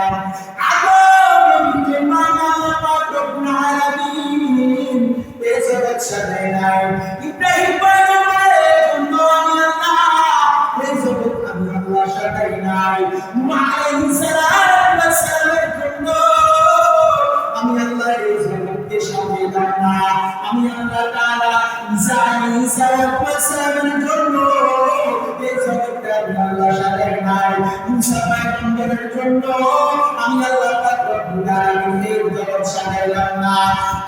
পাঠাইলাম আদম নবীকে আল্লাহ পাক রব্বুল আলামিন এই জগৎ সাজায় নাই ইব্রাহিম পয়গম্বরের জন্য আমি আল্লাহ এই জগৎ আমি আল্লাহ সাজাই নাই নূহ আলাইহিস সালামের জন্য আমি আল্লাহ এই জগৎকে সাজাইলাম না আমি আল্লাহ তাআলা ঈসা আলাইহিস সালামের জন্য এই জগৎকে আল্লাহ সাজাই নাই মুসা পয়গম্বরের জন্য আমি আল্লাহ পাক রব্বুল আলামিন এই জগৎ সাজাইলাম না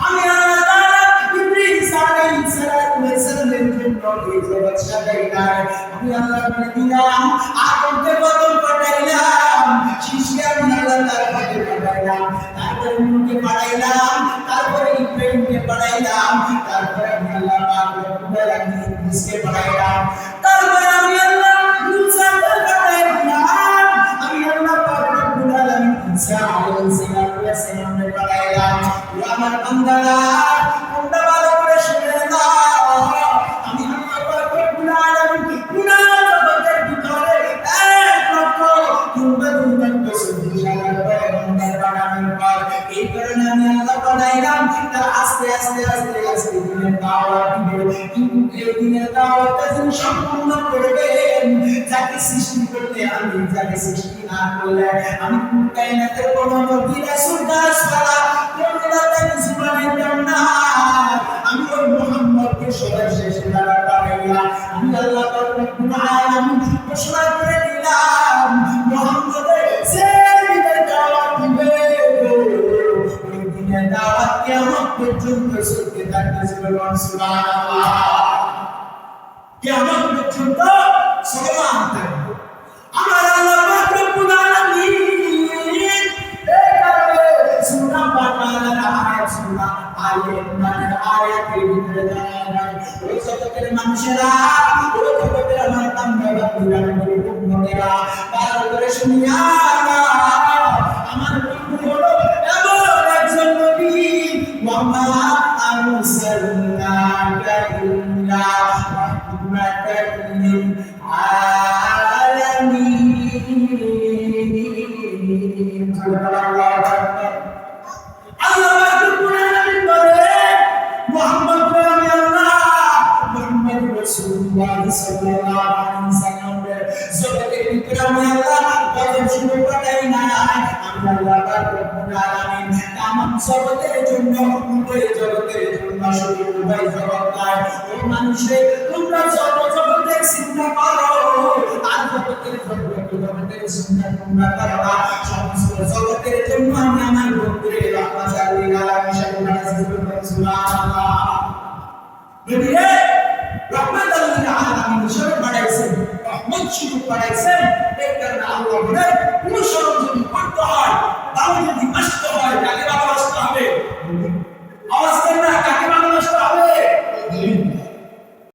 আমি আল্লাহ তাআলা ইদ্রিস আলাইহিস সালামের জন্য এই জগৎ সাজাই নাই আমি আল্লাহ বলে দিলাম আদমকে প্রথম পাঠাইলাম শিশকে আমি আল্লাহ তাআলাকে পাঠাইলাম তারপরে নূহকে পাঠাইলাম তারপরে ইব্রাহিমকে পাঠাইলাম তারপরে আমি আল্লাহ পাক রব্বুল আলামিন ইদ্রিসকে পাঠাইলাম তারপরে আমি আল্লাহ মুসাকে পাঠাইলাম আমি আল্লাহ পাক রব্বুল আলামিন ঈসা আলাইহিস সালামকে পাঠাইলাম ও আমার বান্দারা তোমরা ভালো করে শুনে নাও আমি আল্লাহ পাক রব্বুল আলামিন পুরো জগতের ভিতরে এক লক্ষ কিংবা 2 লক্ষ 40,000 পয়গম্বর বানানোর পর এই কারণে আমি আল্লাহ বানাইলাম তার আস্তে আস্তে আস্তে আস্তে দিনের দাওয়াত দিবে কিন্তু এই দিনের দাওয়াতটা যিনি সম্পূর্ণ করবেন যাকে সৃষ্টি করতে আমি যাকে সৃষ্টি না করলে আমি কায়নাতের কোন নবী রাসূল দাসওয়ালা কোন নেতা কিছু বানাইতাম না আমি ওই মুহাম্মদকে সর্বশেষ দ্বারা পাঠাইলাম আমি আল্লাহ পাক রব্বুল আলামিন ঘোষণা করে দিলাম মুহাম্মদের যে দিনের দাওয়াত দিবে ওই দিনের দাওয়াত কিয়ামত পর্যন্ত চলতে থাকবে সুবহানাল্লাহ কিয়ামত পর্যন্ত চলমান থাকবে আমার আল্লাহ পাক রব্বুল আলামিন এই কারণে সূরা বাকারার আয়াত সূরা আলে ইমরানের আয়াতের ভিতরে জানায় ওই জগতের মানুষেরা ওই জগতের আমার বান্দারা মুমিনেরা ভালো করে শুনিয়া আমার বন্ধু হলো এমন একজন নবী ওয়ামা আরসালনাকা ইল্লা রাহমাতাল লিল আলামিন সুবহানাল্লাহ আল্লাহ রব্বুল আলামিন বলে মুহাম্মদ আমি আল্লাহ মুহাম্মদ রাসূলুল্লাহ সাল্লাল্লাহু আলাইহি ওয়াসাল্লাম জগতের ভিতরে আমি আল্লাহ গজব শুরু করাই না আমি আল্লাহ রব্বুল আলামিন তামাম জগতের জন্য উভয় জগতের জন্য শুধু উভয় জগৎ নয় ও মানুষে তোমরা জগতের চিন্তা করো আর জগতের চিন্তা তোমরা করো না সমস্ত জগতের জন্য আমি আমার বন্ধুরে রাহমাতুল লিল আলামিন সুবহানাল্লাহ নবীরে রাহমাতুল লিল আলামিন শুরু করেছেন রহমত শুরু করেছেন এই কারণে আল্লাহ বলে অনুসরণ যদি করতে হয় তাহলে যদি কষ্ট